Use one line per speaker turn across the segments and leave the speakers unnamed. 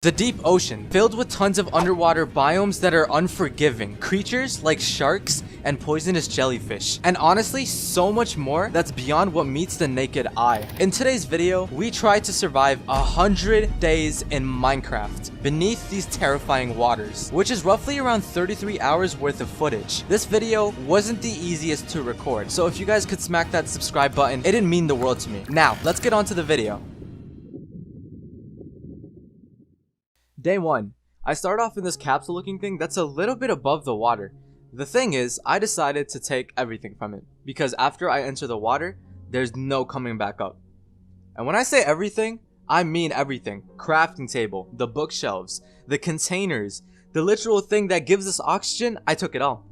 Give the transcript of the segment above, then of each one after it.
The deep ocean, filled with tons of underwater biomes that are unforgiving, creatures like sharks and poisonous jellyfish, and honestly so much more that's beyond what meets the naked eye. In today's video, we try to survive 100 days in Minecraft beneath these terrifying waters, which is roughly around 33 hours worth of footage. This video wasn't the easiest to record, so if you guys could smack that subscribe button, it didn't mean the world to me. Now, let's get on to the video. Day 1. I start off in this capsule looking thing that's a little bit above the water. The thing is, I decided to take everything from it, because after I enter the water, there's no coming back up. And when I say everything, I mean everything. Crafting table, the bookshelves, the containers, the literal thing that gives us oxygen, I took it all.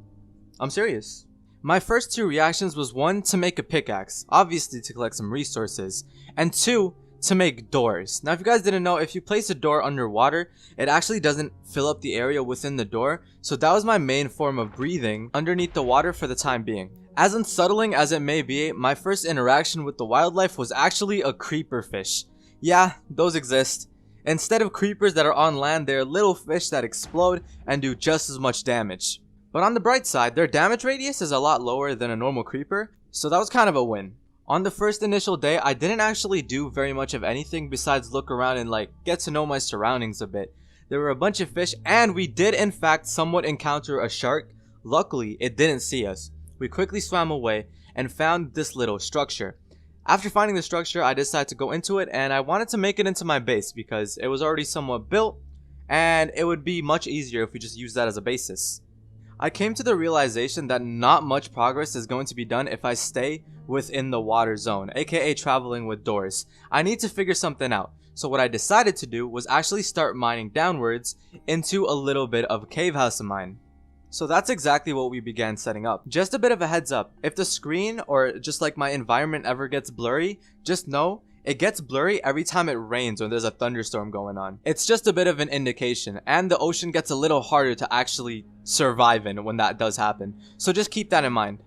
I'm serious. My first two reactions was 1, to make a pickaxe, obviously to collect some resources, and 2, to make doors. Now if you guys didn't know, if you place a door underwater, it actually doesn't fill up the area within the door, so that was my main form of breathing underneath the water for the time being. As unsettling as it may be, my first interaction with the wildlife was actually a creeper fish. Yeah, those exist. Instead of creepers that are on land, they're little fish that explode and do just as much damage. But on the bright side, their damage radius is a lot lower than a normal creeper, so that was kind of a win. On the first initial day, I didn't actually do very much of anything besides look around and get to know my surroundings a bit. There were a bunch of fish, and we did in fact somewhat encounter a shark. Luckily, it didn't see us. We quickly swam away and found this little structure. After finding the structure, I decided to go into it, and I wanted to make it into my base because it was already somewhat built and it would be much easier if we just used that as a basis. I came to the realization that not much progress is going to be done if I stay within the water zone, aka traveling with doors. I need to figure something out. So what I decided to do was actually start mining downwards into a little bit of a cave house of mine. So that's exactly what we began setting up. Just a bit of a heads up, if the screen or just my environment ever gets blurry, just know it gets blurry every time it rains or there's a thunderstorm going on. It's just a bit of an indication, and the ocean gets a little harder to actually survive in when that does happen. So just keep that in mind.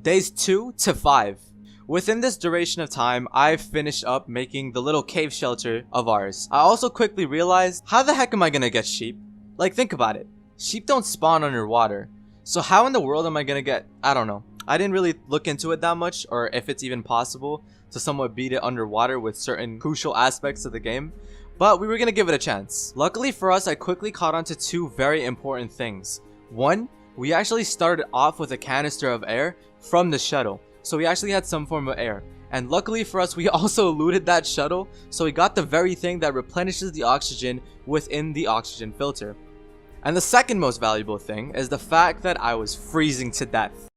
Days 2 to 5. Within this duration of time, I finished up making the little cave shelter of ours. I also quickly realized, how the heck am I gonna get sheep? Think about it. Sheep don't spawn underwater. So how in the world am I gonna get, I don't know. I didn't really look into it that much, or if it's even possible to somewhat beat it underwater with certain crucial aspects of the game, but we were gonna give it a chance. Luckily for us, I quickly caught on to 2 very important things. 1, we actually started off with a canister of air from the shuttle, so we actually had some form of air. And luckily for us, we also looted that shuttle, so we got the very thing that replenishes the oxygen within the oxygen filter. And the second most valuable thing is the fact that I was freezing to death.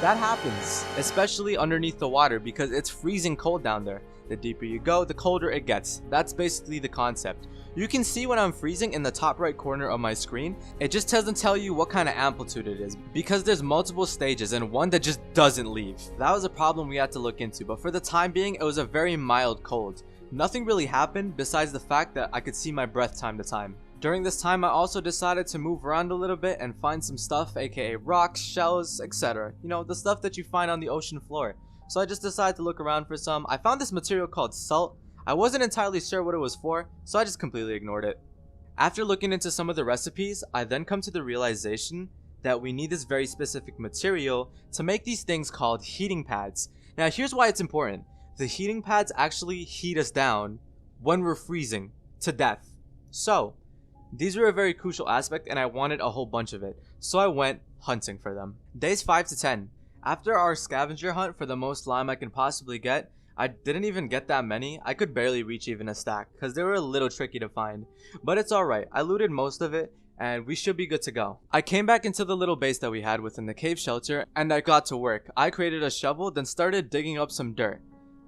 That happens, especially underneath the water, because it's freezing cold down there. The deeper you go, the colder it gets. That's basically the concept. You can see when I'm freezing in the top right corner of my screen. It just doesn't tell you what kind of amplitude it is, because there's multiple stages and one that just doesn't leave. That was a problem we had to look into, but for the time being, it was a very mild cold. Nothing really happened besides the fact that I could see my breath time to time. During this time, I also decided to move around a little bit and find some stuff, aka rocks, shells, etc. You know, the stuff that you find on the ocean floor. So I just decided to look around for some. I found this material called salt. I wasn't entirely sure what it was for, so I just completely ignored it. After looking into some of the recipes, I then come to the realization that we need this very specific material to make these things called heating pads. Now here's why it's important. The heating pads actually heat us down when we're freezing to death. So these were a very crucial aspect, and I wanted a whole bunch of it, so I went hunting for them. Days 5 to 10. After our scavenger hunt for the most lime I can possibly get, I didn't even get that many. I could barely reach even a stack, because they were a little tricky to find. But it's alright, I looted most of it, and we should be good to go. I came back into the little base that we had within the cave shelter, and I got to work. I created a shovel, then started digging up some dirt.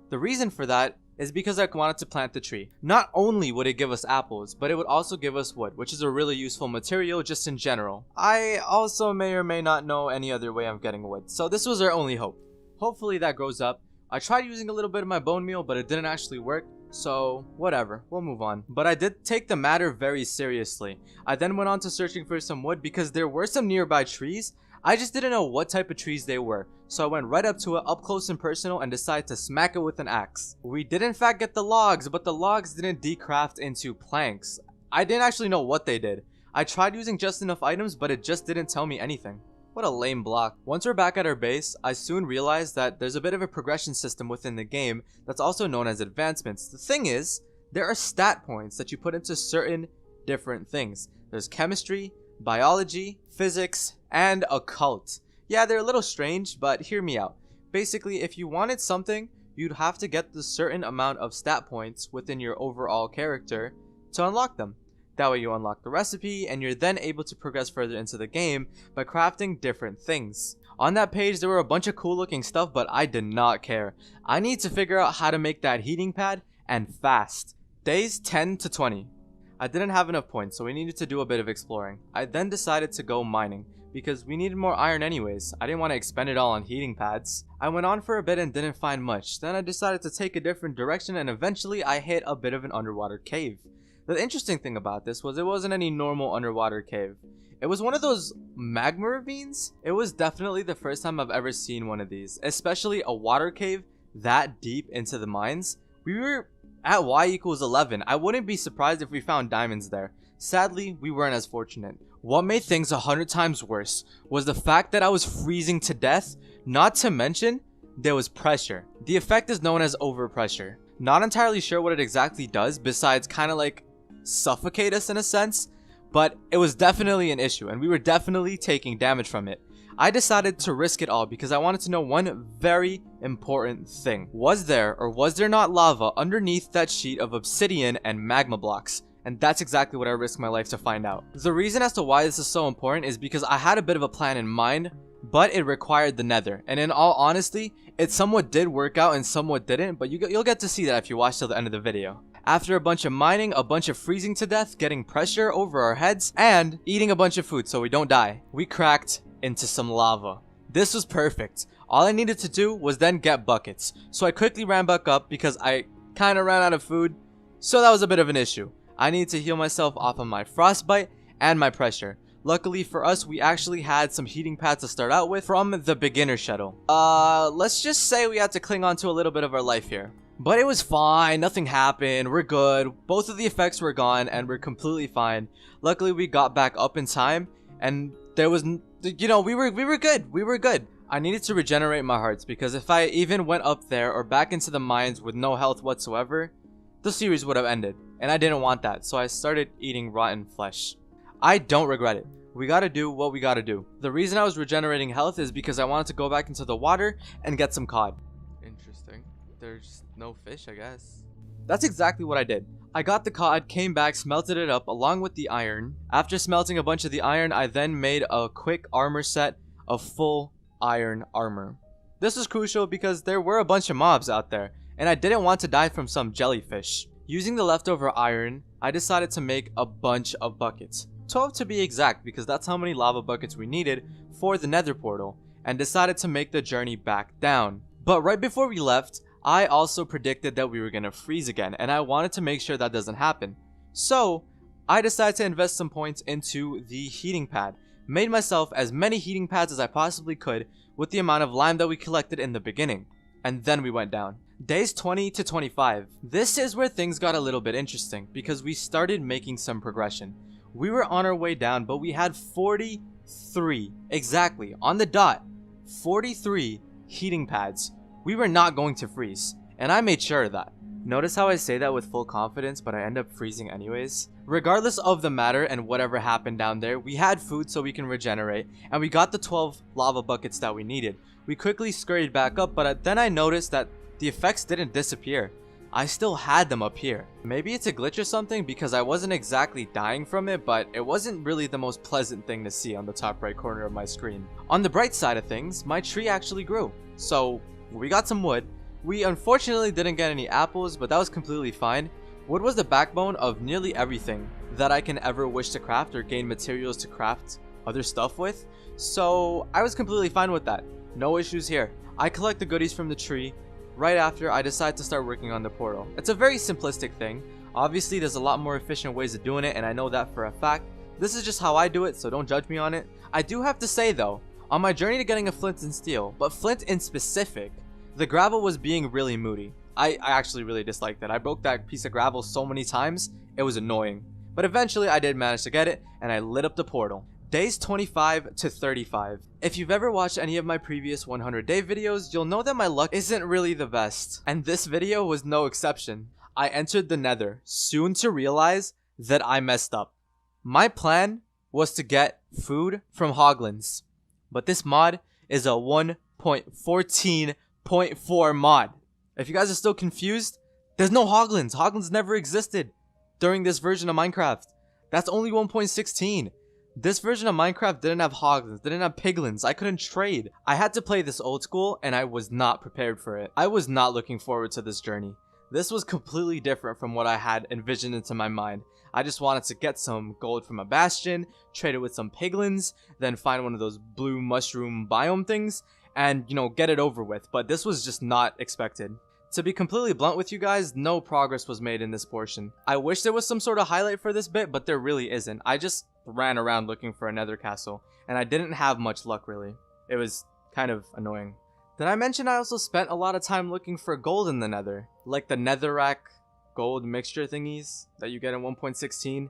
The reason for that is because I wanted to plant the tree. Not only would it give us apples, but it would also give us wood, which is a really useful material just in general. I also may or may not know any other way of getting wood, so this was our only hope. Hopefully that grows up. I tried using a little bit of my bone meal, but it didn't actually work, so whatever, we'll move on. But I did take the matter very seriously. I then went on to searching for some wood because there were some nearby trees. I just didn't know what type of trees they were, so I went right up to it, up close and personal, and decided to smack it with an axe. We did in fact get the logs, but the logs didn't decraft into planks. I didn't actually know what they did. I tried using just enough items, but it just didn't tell me anything. What a lame block. Once we're back at our base, I soon realized that there's a bit of a progression system within the game that's also known as advancements. The thing is, there are stat points that you put into certain different things. There's chemistry, biology, physics, and occult. Yeah, they're a little strange, but hear me out. Basically, if you wanted something, you'd have to get the certain amount of stat points within your overall character to unlock them. That way you unlock the recipe, and you're then able to progress further into the game by crafting different things. On that page, there were a bunch of cool looking stuff, but I did not care. I need to figure out how to make that heating pad, and fast. Days 10 to 20. I didn't have enough points, so we needed to do a bit of exploring. I then decided to go mining, because we needed more iron anyways. I didn't want to expend it all on heating pads. I went on for a bit and didn't find much. Then I decided to take a different direction, and eventually I hit a bit of an underwater cave. The interesting thing about this was it wasn't any normal underwater cave. It was one of those magma ravines. It was definitely the first time I've ever seen one of these, especially a water cave that deep into the mines. We were at y=11. I wouldn't be surprised if we found diamonds there. Sadly, we weren't as fortunate. What made things 100 times worse was the fact that I was freezing to death, not to mention there was pressure. The effect is known as overpressure. Not entirely sure what it exactly does besides kind of like suffocate us in a sense, but it was definitely an issue and we were definitely taking damage from it. I decided to risk it all because I wanted to know one very important thing. Was there or was there not lava underneath that sheet of obsidian and magma blocks? And that's exactly what I risked my life to find out. The reason as to why this is so important is because I had a bit of a plan in mind, but it required the nether. And in all honesty, it somewhat did work out and somewhat didn't, but you'll get to see that if you watch till the end of the video. After a bunch of mining, a bunch of freezing to death, getting pressure over our heads, and eating a bunch of food so we don't die, we cracked into some lava. This was perfect. All I needed to do was then get buckets. So I quickly ran back up because I kind of ran out of food, so that was a bit of an issue. I needed to heal myself off of my frostbite and my pressure. Luckily for us, we actually had some heating pads to start out with from the beginner shuttle. Let's just say we had to cling on to a little bit of our life here. But it was fine, nothing happened, we're good. Both of the effects were gone and we're completely fine. Luckily we got back up in time and there was, you know, we were good. I needed to regenerate my hearts because if I even went up there or back into the mines with no health whatsoever, the series would have ended. And I didn't want that, so I started eating rotten flesh. I don't regret it. We gotta do what we gotta do. The reason I was regenerating health is because I wanted to go back into the water and get some cod. Interesting. There's no fish, I guess. That's exactly what I did. I got the cod, came back, smelted it up along with the iron. After smelting a bunch of the iron, I then made a quick armor set of full iron armor. This was crucial because there were a bunch of mobs out there, and I didn't want to die from some jellyfish. Using the leftover iron, I decided to make a bunch of buckets. 12 to be exact, because that's how many lava buckets we needed for the nether portal, and decided to make the journey back down. But right before we left, I also predicted that we were gonna freeze again, and I wanted to make sure that doesn't happen. So, I decided to invest some points into the heating pad. Made myself as many heating pads as I possibly could with the amount of lime that we collected in the beginning. And then we went down. Days 20 to 25. This is where things got a little bit interesting, because we started making some progression. We were on our way down, but we had 43, exactly, on the dot, 43 heating pads. We were not going to freeze, and I made sure of that. Notice how I say that with full confidence, but I end up freezing anyways? Regardless of the matter and whatever happened down there, we had food so we can regenerate, and we got the 12 lava buckets that we needed. We quickly scurried back up, but then I noticed that the effects didn't disappear. I still had them up here. Maybe it's a glitch or something because I wasn't exactly dying from it, but it wasn't really the most pleasant thing to see on the top right corner of my screen. On the bright side of things, my tree actually grew. So we got some wood. We unfortunately didn't get any apples, but that was completely fine. Wood was the backbone of nearly everything that I can ever wish to craft or gain materials to craft other stuff with. So I was completely fine with that. No issues here. I collect the goodies from the tree. Right after, I decide to start working on the portal. It's a very simplistic thing. Obviously, there's a lot more efficient ways of doing it, and I know that for a fact. This is just how I do it, so don't judge me on it. I do have to say though, On my journey to getting a flint and steel, but flint in specific, the gravel was being really moody. I actually really disliked it. I broke that piece of gravel so many times, it was annoying. But eventually I did manage to get it, and I lit up the portal. Days 25 to 35. If you've ever watched any of my previous 100-day videos, you'll know that my luck isn't really the best. And this video was no exception. I entered the Nether, soon to realize that I messed up. My plan was to get food from Hoglins, but this mod is a 1.14.4 mod. If you guys are still confused, there's no Hoglins. Hoglins never existed during this version of Minecraft. That's only 1.16. This version of Minecraft didn't have Hoglins, didn't have Piglins. I couldn't trade. I had to play this old school, and I was not prepared for it. I was not looking forward to this journey. This was completely different from what I had envisioned into my mind. I just wanted to get some gold from a bastion, trade it with some piglins, then find one of those blue mushroom biome things, and, you know, get it over with. But this was just not expected. To be completely blunt with you guys, no progress was made in this portion. I wish there was some sort of highlight for this bit, but there really isn't. I just ran around looking for a nether castle, and I didn't have much luck really. It was kind of annoying. Did I mention I also spent a lot of time looking for gold in the nether? Like the netherrack gold mixture thingies that you get in 1.16?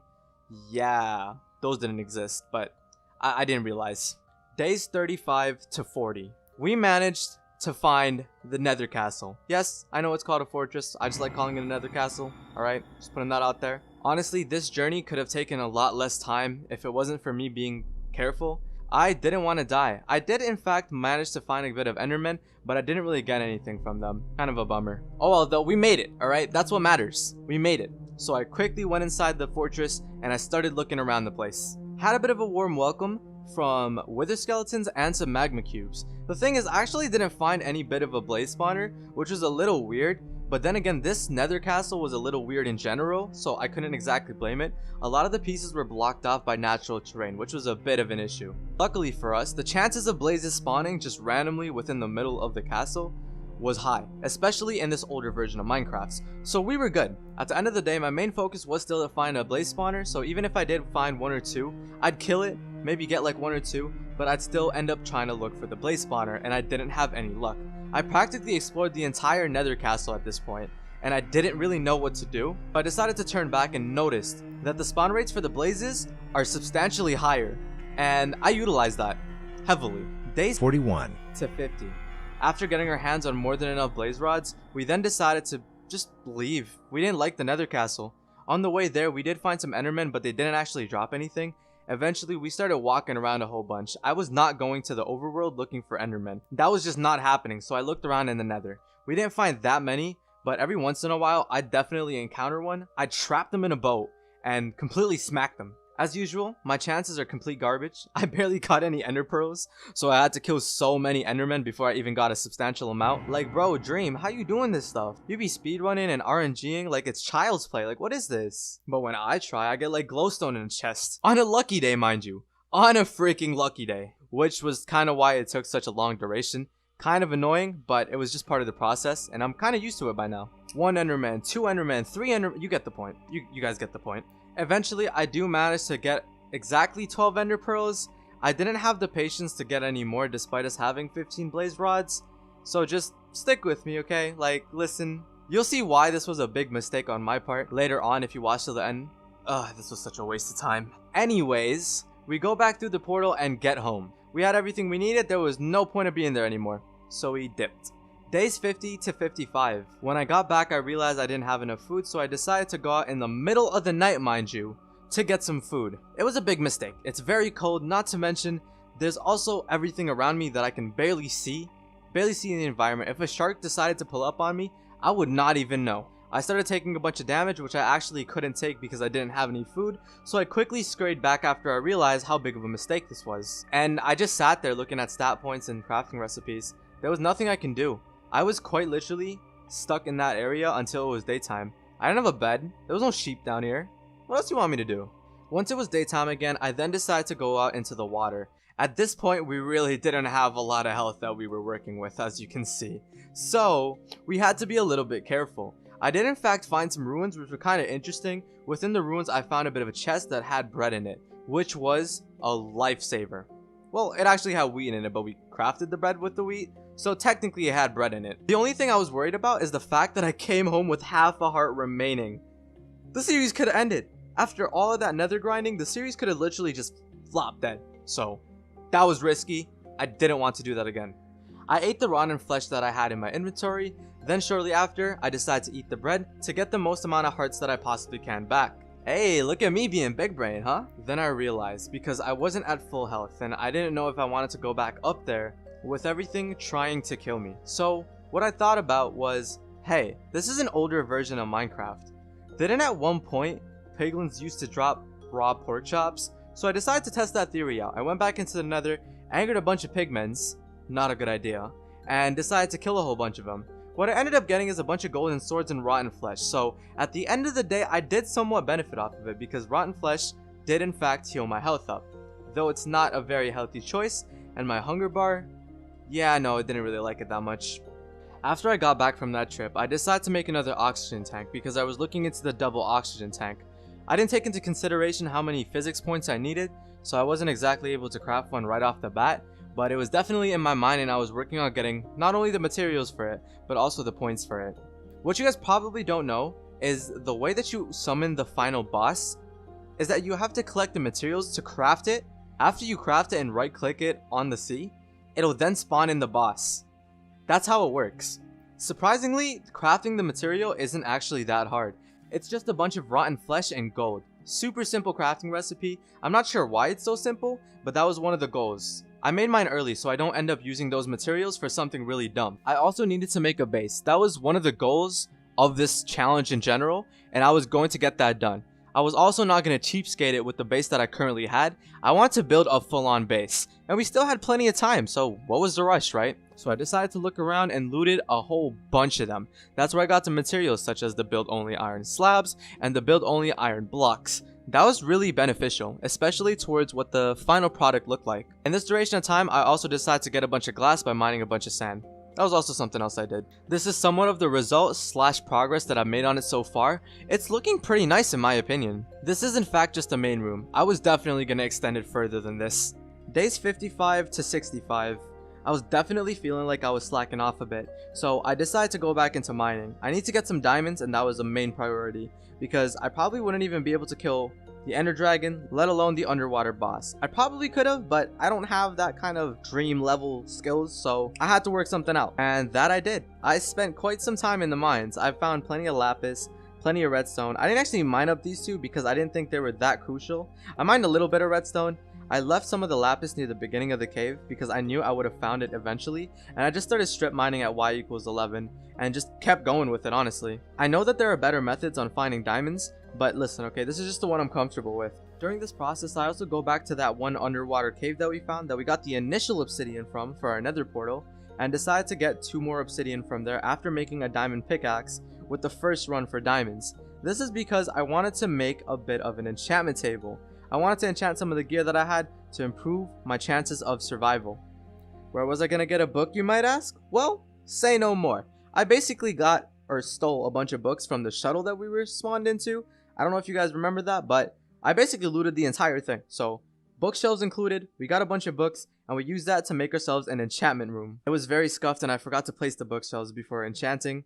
Yeah, those didn't exist, but I didn't realize. Days 35 to 40. We managed to find the nether castle. Yes, I know it's called a fortress. I just like calling it a nether castle. Alright, just putting that out there. Honestly, this journey could have taken a lot less time if it wasn't for me being careful. I didn't want to die. I did in fact manage to find a bit of endermen, but I didn't really get anything from them. Kind of a bummer. Oh well though, we made it, alright? That's what matters. We made it. So I quickly went inside the fortress and I started looking around the place. Had a bit of a warm welcome from wither skeletons and some magma cubes. The thing is, I actually didn't find any bit of a blaze spawner, which was a little weird. But then again, this nether castle was a little weird in general, so I couldn't exactly blame it. A lot of the pieces were blocked off by natural terrain, which was a bit of an issue. Luckily for us, the chances of blazes spawning just randomly within the middle of the castle was high, especially in this older version of Minecraft, so we were good. At the end of the day, my main focus was still to find a blaze spawner, so even if I did find one or two, I'd kill it, maybe get like one or two, but I'd still end up trying to look for the blaze spawner, and I didn't have any luck. I practically explored the entire nether castle at this point, and I didn't really know what to do, but I decided to turn back and noticed that the spawn rates for the blazes are substantially higher, and I utilized that heavily. Days 41 to 50. After getting our hands on more than enough blaze rods, we then decided to just leave. We didn't like the nether castle. On the way there, we did find some endermen, but they didn't actually drop anything. Eventually, we started walking around a whole bunch. I was not going to the overworld looking for endermen. That was just not happening, so I looked around in the nether. We didn't find that many, but every once in a while, I'd definitely encounter one. I'd trap them in a boat and completely smack them. As usual, my chances are complete garbage. I barely caught any ender pearls, so I had to kill so many endermen before I even got a substantial amount. Like, bro, Dream, how you doing this stuff? You be speedrunning and RNGing like it's child's play. Like, what is this? But when I try, I get like glowstone in the chest. On a lucky day, mind you. On a freaking lucky day. Which was kind of why it took such a long duration. Kind of annoying, but it was just part of the process, and I'm kind of used to it by now. 1 enderman, 2 enderman, 3 enderman. You get the point. You guys get the point. Eventually, I do manage to get exactly 12 ender pearls. I didn't have the patience to get any more despite us having 15 blaze rods. So just stick with me, okay? Like, listen. You'll see why this was a big mistake on my part later on if you watch till the end. Ugh, this was such a waste of time. Anyways, we go back through the portal and get home. We had everything we needed. There was no point of being there anymore. So we dipped. Days 50 to 55. When I got back, I realized I didn't have enough food, so I decided to go out in the middle of the night, mind you, to get some food. It was a big mistake. It's very cold, not to mention, there's also everything around me that I can barely see in the environment. If a shark decided to pull up on me, I would not even know. I started taking a bunch of damage, which I actually couldn't take because I didn't have any food, so I quickly scurried back after I realized how big of a mistake this was. And I just sat there looking at stat points and crafting recipes. There was nothing I can do. I was quite literally stuck in that area until it was daytime. I didn't have a bed. There was no sheep down here. What else do you want me to do? Once it was daytime again, I then decided to go out into the water. At this point, we really didn't have a lot of health that we were working with, as you can see. So, we had to be a little bit careful. I did in fact find some ruins which were kind of interesting. Within the ruins, I found a bit of a chest that had bread in it, which was a lifesaver. Well, it actually had wheat in it, but we crafted the bread with the wheat, so technically it had bread in it. The only thing I was worried about is the fact that I came home with half a heart remaining. The series could have ended. After all of that nether grinding, the series could have literally just flopped dead. So that was risky. I didn't want to do that again. I ate the rotten flesh that I had in my inventory. Then shortly after, I decided to eat the bread to get the most amount of hearts that I possibly can back. Hey, look at me being big brain, huh? Then I realized, because I wasn't at full health and I didn't know if I wanted to go back up there with everything trying to kill me. So what I thought about was, hey, this is an older version of Minecraft. Didn't at one point piglins used to drop raw pork chops? So I decided to test that theory out. I went back into the nether, angered a bunch of pigments, not a good idea, and decided to kill a whole bunch of them. What I ended up getting is a bunch of golden swords and rotten flesh, so at the end of the day I did somewhat benefit off of it because rotten flesh did in fact heal my health up. Though it's not a very healthy choice, and my hunger bar, yeah, no, I didn't really like it that much. After I got back from that trip, I decided to make another oxygen tank because I was looking into the double oxygen tank. I didn't take into consideration how many physics points I needed, so I wasn't exactly able to craft one right off the bat, but it was definitely in my mind and I was working on getting not only the materials for it, but also the points for it. What you guys probably don't know is the way that you summon the final boss is that you have to collect the materials to craft it. After you craft it and right click it on the sea, it'll then spawn in the boss. That's how it works. Surprisingly, crafting the material isn't actually that hard. It's just a bunch of rotten flesh and gold. Super simple crafting recipe. I'm not sure why it's so simple, but that was one of the goals. I made mine early so I don't end up using those materials for something really dumb. I also needed to make a base. That was one of the goals of this challenge in general, and I was going to get that done. I was also not going to cheapskate it with the base that I currently had. I wanted to build a full-on base, and we still had plenty of time, so what was the rush, right? So I decided to look around and looted a whole bunch of them. That's where I got the materials such as the build-only iron slabs and the build-only iron blocks. That was really beneficial, especially towards what the final product looked like. In this duration of time, I also decided to get a bunch of glass by mining a bunch of sand. That was also something else I did. This is somewhat of the result / progress that I've made on it so far. It's looking pretty nice in my opinion. This is in fact just a main room. I was definitely going to extend it further than this. Days 55 to 65. I was definitely feeling like I was slacking off a bit, so I decided to go back into mining. I need to get some diamonds and that was a main priority, because I probably wouldn't even be able to kill the Ender Dragon, let alone the underwater boss. I probably could have, but I don't have that kind of dream level skills, so I had to work something out. And that I did. I spent quite some time in the mines. I found plenty of lapis, plenty of redstone. I didn't actually mine up these two because I didn't think they were that crucial. I mined a little bit of redstone. I left some of the lapis near the beginning of the cave because I knew I would have found it eventually, and I just started strip mining at y=11 and just kept going with it, honestly. I know that there are better methods on finding diamonds, but listen, okay, this is just the one I'm comfortable with. During this process, I also go back to that one underwater cave that we found that we got the initial obsidian from for our nether portal, and decided to get 2 more obsidian from there after making a diamond pickaxe with the first run for diamonds. This is because I wanted to make a bit of an enchantment table. I wanted to enchant some of the gear that I had to improve my chances of survival. Where was I gonna get a book, you might ask? Well, say no more. I basically got or stole a bunch of books from the shuttle that we were spawned into. I don't know if you guys remember that, but I basically looted the entire thing. So bookshelves included, we got a bunch of books and we used that to make ourselves an enchantment room. It was very scuffed and I forgot to place the bookshelves before enchanting.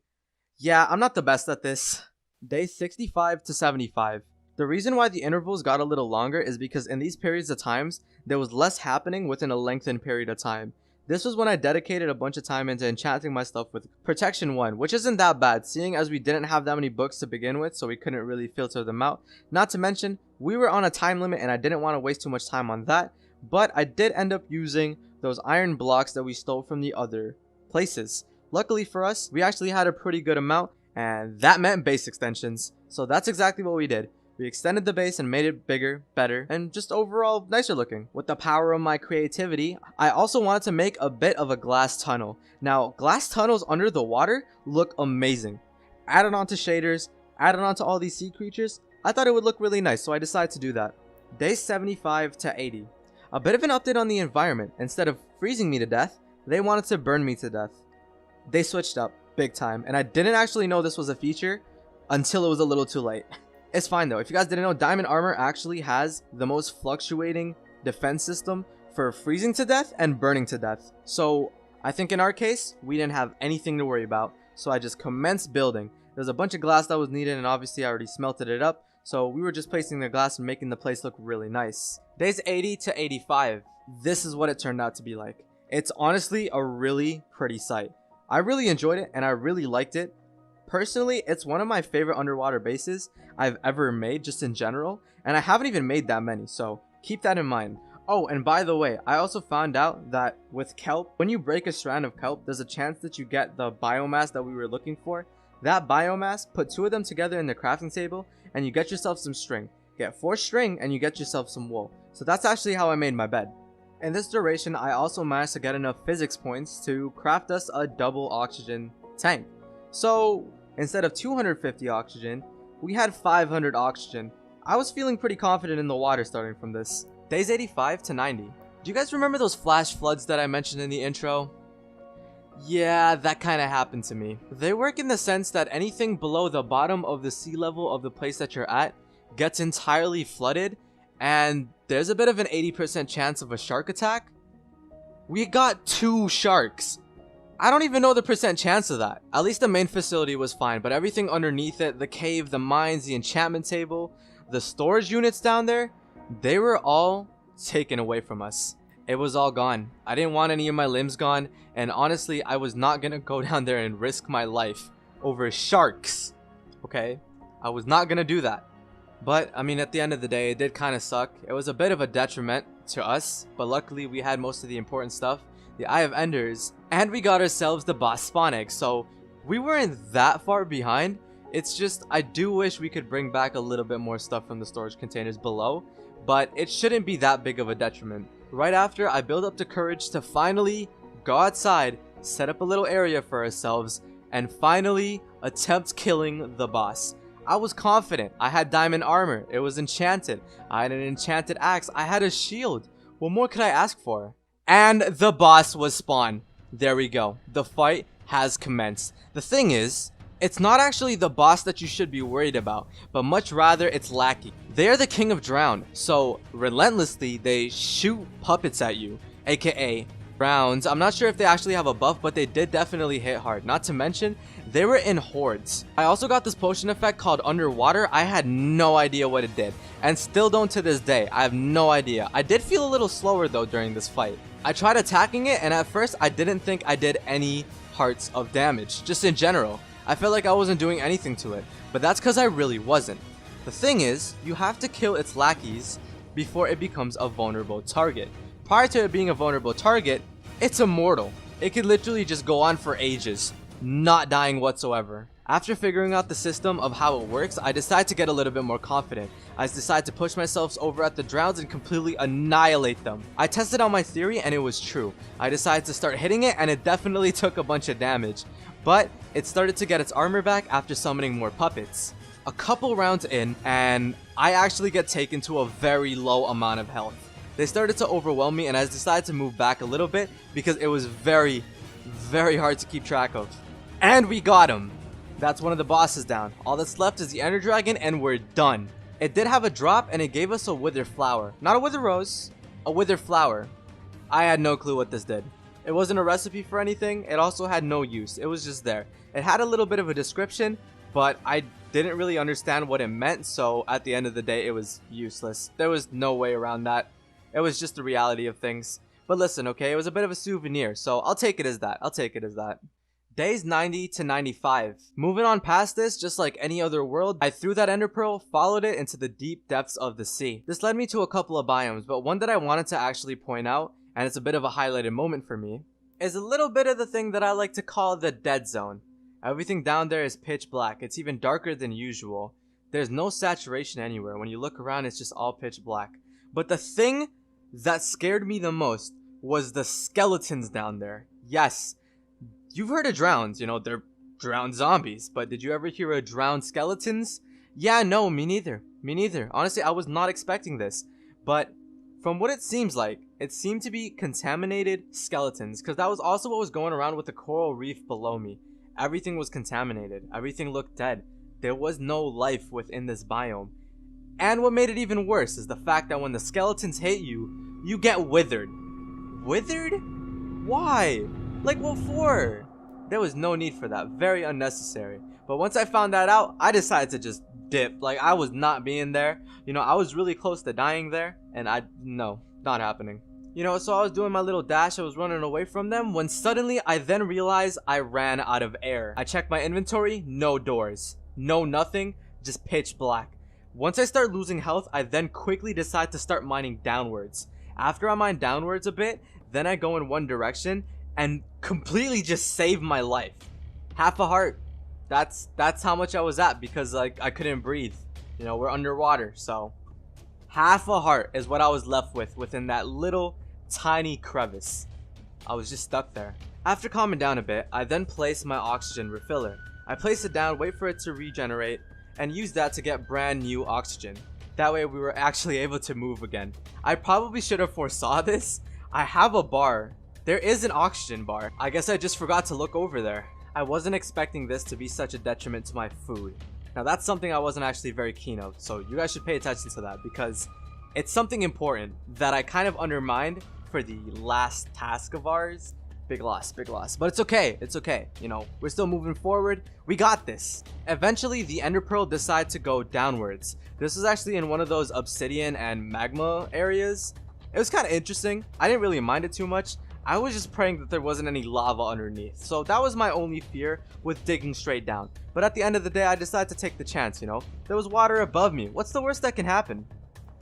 Yeah, I'm not the best at this. Day 65 to 75. The reason why the intervals got a little longer is because in these periods of times, there was less happening within a lengthened period of time. This was when I dedicated a bunch of time into enchanting my stuff with Protection 1, which isn't that bad, seeing as we didn't have that many books to begin with, so we couldn't really filter them out. Not to mention, we were on a time limit and I didn't want to waste too much time on that, but I did end up using those iron blocks that we stole from the other places. Luckily for us, we actually had a pretty good amount, and that meant base extensions. So that's exactly what we did. We extended the base and made it bigger, better, and just overall nicer looking. With the power of my creativity, I also wanted to make a bit of a glass tunnel. Now, glass tunnels under the water look amazing. Added onto shaders, added onto all these sea creatures, I thought it would look really nice, so I decided to do that. Day 75 to 80. A bit of an update on the environment. Instead of freezing me to death, they wanted to burn me to death. They switched up big time, and I didn't actually know this was a feature until it was a little too late. It's fine though. If you guys didn't know, diamond armor actually has the most fluctuating defense system for freezing to death and burning to death. So I think in our case, we didn't have anything to worry about. So I just commenced building. There's a bunch of glass that was needed, and obviously I already smelted it up. So we were just placing the glass and making the place look really nice. Days 80 to 85. This is what it turned out to be like. It's honestly a really pretty sight. I really enjoyed it and I really liked it. Personally, it's one of my favorite underwater bases I've ever made just in general. And I haven't even made that many, so keep that in mind. Oh, and by the way, I also found out that with kelp, when you break a strand of kelp, there's a chance that you get the biomass that we were looking for. That biomass, put 2 of them together in the crafting table and you get yourself some string. Get 4 string and you get yourself some wool. So that's actually how I made my bed. In this duration, I also managed to get enough physics points to craft us a double oxygen tank. So instead of 250 oxygen, we had 500 oxygen. I was feeling pretty confident in the water starting from this. Days 85 to 90. Do you guys remember those flash floods that I mentioned in the intro? Yeah, that kind of happened to me. They work in the sense that anything below the bottom of the sea level of the place that you're at gets entirely flooded, and there's a bit of an 80% chance of a shark attack. We got 2 sharks. I don't even know the percent chance of that. At least the main facility was fine, but everything underneath it, the cave, the mines, the enchantment table, the storage units down there, they were all taken away from us. It was all gone. I didn't want any of my limbs gone, and honestly, I was not gonna go down there and risk my life over sharks. Okay? I was not gonna do that. But, I mean, at the end of the day, it did kind of suck. It was a bit of a detriment to us, but luckily we had most of the important stuff, the Eye of Enders, and we got ourselves the boss spawn egg, so we weren't that far behind. It's just, I do wish we could bring back a little bit more stuff from the storage containers below, but it shouldn't be that big of a detriment. Right after, I built up the courage to finally go outside, set up a little area for ourselves, and finally attempt killing the boss. I was confident. I had diamond armor. It was enchanted. I had an enchanted axe. I had a shield. What more could I ask for? And the boss was spawned. There we go. The fight has commenced. The thing is, it's not actually the boss that you should be worried about, but much rather its lackey. They are the king of drown, so relentlessly they shoot puppets at you, aka rounds. I'm not sure if they actually have a buff, but they did definitely hit hard. Not to mention, they were in hordes. I also got this potion effect called Underwater. I had no idea what it did, and still don't to this day. I have no idea. I did feel a little slower though during this fight. I tried attacking it, and at first I didn't think I did any hearts of damage, just in general. I felt like I wasn't doing anything to it, but that's because I really wasn't. The thing is, you have to kill its lackeys before it becomes a vulnerable target. Prior to it being a vulnerable target, it's immortal. It could literally just go on for ages, not dying whatsoever. After figuring out the system of how it works, I decided to get a little bit more confident. I decided to push myself over at the drowns and completely annihilate them. I tested out my theory and it was true. I decided to start hitting it and it definitely took a bunch of damage. But it started to get its armor back after summoning more puppets. A couple rounds in and I actually get taken to a very low amount of health. They started to overwhelm me and I decided to move back a little bit because it was very, very hard to keep track of. And we got him! That's one of the bosses down. All that's left is the Ender Dragon and we're done. It did have a drop and it gave us a wither flower. Not a wither rose, a wither flower. I had no clue what this did. It wasn't a recipe for anything. It also had no use. It was just there. It had a little bit of a description, but I didn't really understand what it meant, so at the end of the day, it was useless. There was no way around that. It was just the reality of things. But listen, okay, it was a bit of a souvenir, so I'll take it as that. I'll take it as that. Days 90 to 95. Moving on past this, just like any other world, I threw that ender pearl, followed it into the deep depths of the sea. This led me to a couple of biomes, but one that I wanted to actually point out, and it's a bit of a highlighted moment for me, is a little bit of the thing that I like to call the dead zone. Everything down there is pitch black. It's even darker than usual. There's no saturation anywhere. When you look around, it's just all pitch black. But the thing that scared me the most was the skeletons down there. Yes, you've heard of drowns, you know, they're drowned zombies, but did you ever hear of drowned skeletons? Yeah, no, me neither. Me neither. Honestly, I was not expecting this. But from what it seems like, it seemed to be contaminated skeletons, because that was also what was going around with the coral reef below me. Everything was contaminated. Everything looked dead. There was no life within this biome. And what made it even worse is the fact that when the skeletons hit you, you get withered. Withered? Why? Like, what for? There was no need for that. Very unnecessary. But once I found that out, I decided to just dip. Like, I was not being there. You know, I was really close to dying there, and no, not happening. You know, so I was doing my little dash, I was running away from them, when suddenly I then realized I ran out of air. I checked my inventory, no doors, no nothing, just pitch black. Once I start losing health, I then quickly decide to start mining downwards. After I mine downwards a bit, then I go in one direction and completely just save my life. Half a heart. That's how much I was at, because like I couldn't breathe. You know, we're underwater, so half a heart is what I was left with within that little tiny crevice. I was just stuck there. After calming down a bit, I then placed my oxygen refiller. I place it down, wait for it to regenerate, and use that to get brand new oxygen. That way we were actually able to move again. I probably should have foresaw this. I have a bar. There is an oxygen bar. I guess I just forgot to look over there. I wasn't expecting this to be such a detriment to my food. Now that's something I wasn't actually very keen of, so you guys should pay attention to that, because it's something important that I kind of undermined for the last task of ours. Big loss, but it's okay, you know, we're still moving forward, we got this. Eventually the ender pearl decided to go downwards. This was actually in one of those obsidian and magma areas. It was kind of interesting. I didn't really mind it too much. I was just praying that there wasn't any lava underneath, so that was my only fear with digging straight down. But at the end of the day, I decided to take the chance, you know. There was water above me. What's the worst that can happen?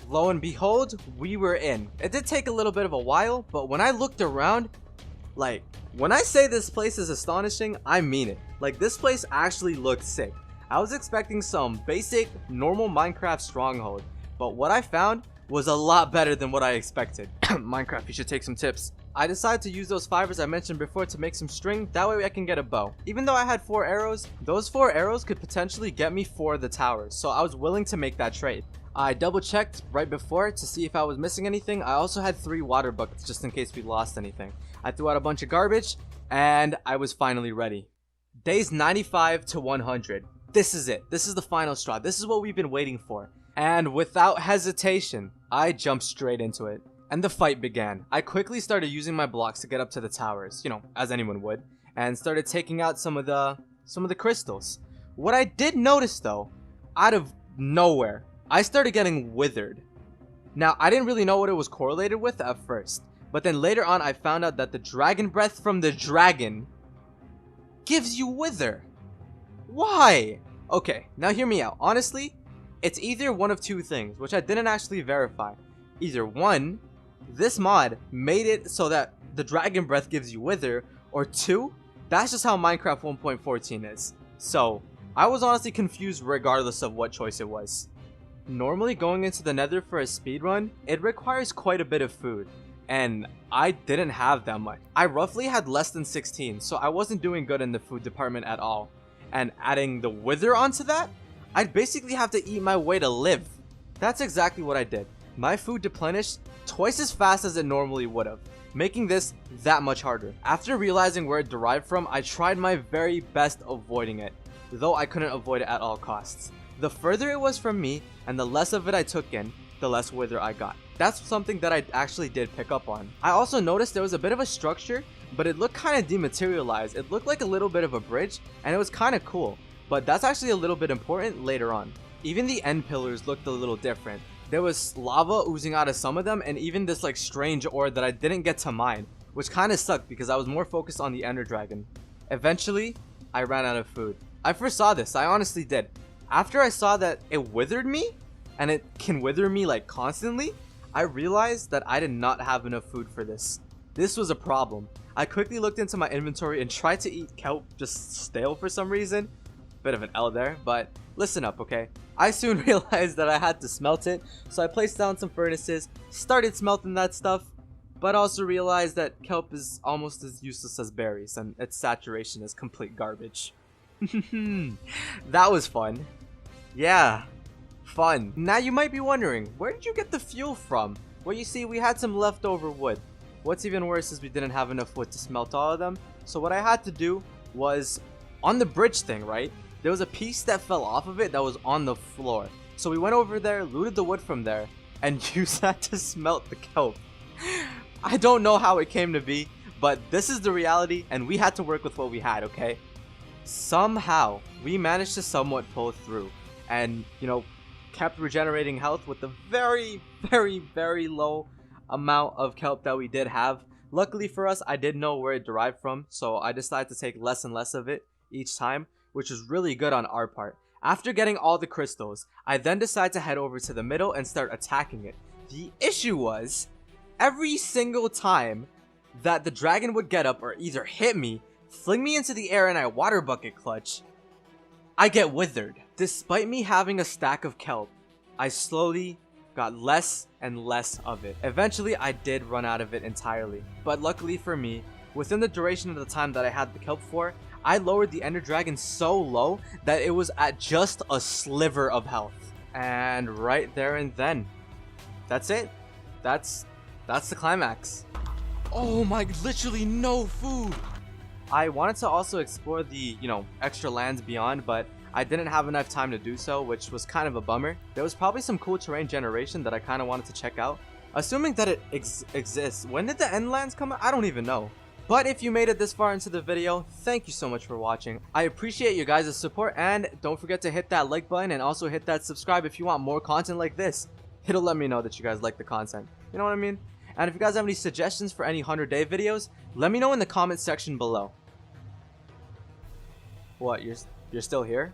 Lo and behold, we were in. It did take a little bit of a while, but when I looked around, like, when I say this place is astonishing, I mean it. Like, this place actually looked sick. I was expecting some basic, normal Minecraft stronghold, but what I found was a lot better than what I expected. Minecraft, you should take some tips. I decided to use those fibers I mentioned before to make some string, that way I can get a bow. Even though I had 4 arrows, those 4 arrows could potentially get me 4 of the towers, so I was willing to make that trade. I double checked right before to see if I was missing anything. I also had 3 water buckets just in case we lost anything. I threw out a bunch of garbage, and I was finally ready. Days 95 to 100. This is it. This is the final straw. This is what we've been waiting for. And without hesitation, I jumped straight into it. And the fight began. I quickly started using my blocks to get up to the towers, you know, as anyone would, and started taking out some of the crystals. What I did notice though, out of nowhere, I started getting withered. Now, I didn't really know what it was correlated with at first, but then later on I found out that the dragon breath from the dragon gives you wither. Why? Okay, now hear me out. Honestly, it's either one of 2 things, which I didn't actually verify. Either 1, this mod made it so that the dragon breath gives you wither, or 2, that's just how Minecraft 1.14 is. So, I was honestly confused regardless of what choice it was. Normally going into the nether for a speedrun, it requires quite a bit of food, and I didn't have that much. I roughly had less than 16, so I wasn't doing good in the food department at all. And adding the wither onto that, I'd basically have to eat my way to live. That's exactly what I did. My food deplenished twice as fast as it normally would have, making this that much harder. After realizing where it derived from, I tried my very best avoiding it, though I couldn't avoid it at all costs. The further it was from me, and the less of it I took in, the less wither I got. That's something that I actually did pick up on. I also noticed there was a bit of a structure, but it looked kind of dematerialized. It looked like a little bit of a bridge, and it was kind of cool. But that's actually a little bit important later on. Even the end pillars looked a little different. There was lava oozing out of some of them, and even this like strange ore that I didn't get to mine, which kind of sucked because I was more focused on the ender dragon. Eventually, I ran out of food. I foresaw this, I honestly did. After I saw that it withered me, and it can wither me like constantly, I realized that I did not have enough food for this. This was a problem. I quickly looked into my inventory and tried to eat kelp just stale for some reason. Bit of an L there, but listen up, okay? I soon realized that I had to smelt it, so I placed down some furnaces, started smelting that stuff, but also realized that kelp is almost as useless as berries, and its saturation is complete garbage. That was fun. Yeah, fun. Now you might be wondering, where did you get the fuel from? Well, you see, we had some leftover wood. What's even worse is we didn't have enough wood to smelt all of them, so what I had to do was, on the bridge thing, right? There was a piece that fell off of it that was on the floor. So we went over there, looted the wood from there, and used that to smelt the kelp. I don't know how it came to be, but this is the reality and we had to work with what we had, okay? Somehow, we managed to somewhat pull through and, kept regenerating health with the very, very, very low amount of kelp that we did have. Luckily for us, I did know where it derived from, so I decided to take less and less of it each time, which was really good on our part. After getting all the crystals, I then decided to head over to the middle and start attacking it. The issue was, every single time that the dragon would get up or either hit me, fling me into the air and I water bucket clutch, I get withered. Despite me having a stack of kelp, I slowly got less and less of it. Eventually, I did run out of it entirely. But luckily for me, within the duration of the time that I had the kelp for, I lowered the Ender Dragon so low that it was at just a sliver of health. And right there and then, that's it. That's the climax. Oh my, literally no food. I wanted to also explore the, extra lands beyond, but I didn't have enough time to do so, which was kind of a bummer. There was probably some cool terrain generation that I kind of wanted to check out. Assuming that it exists. When did the end lands come out? I don't even know. But if you made it this far into the video, thank you so much for watching. I appreciate you guys' support, and don't forget to hit that like button and also hit that subscribe if you want more content like this. It'll let me know that you guys like the content. You know what I mean? And if you guys have any suggestions for any 100-day videos, let me know in the comment section below. What, you're still here?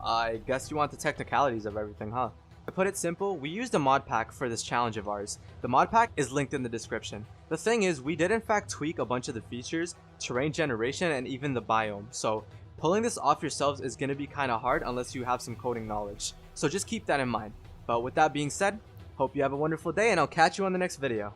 I guess you want the technicalities of everything, huh? To put it simple, we used a mod pack for this challenge of ours. The mod pack is linked in the description. The thing is, we did in fact tweak a bunch of the features, terrain generation, and even the biome. So pulling this off yourselves is going to be kind of hard unless you have some coding knowledge. So just keep that in mind. But with that being said, hope you have a wonderful day and I'll catch you on the next video.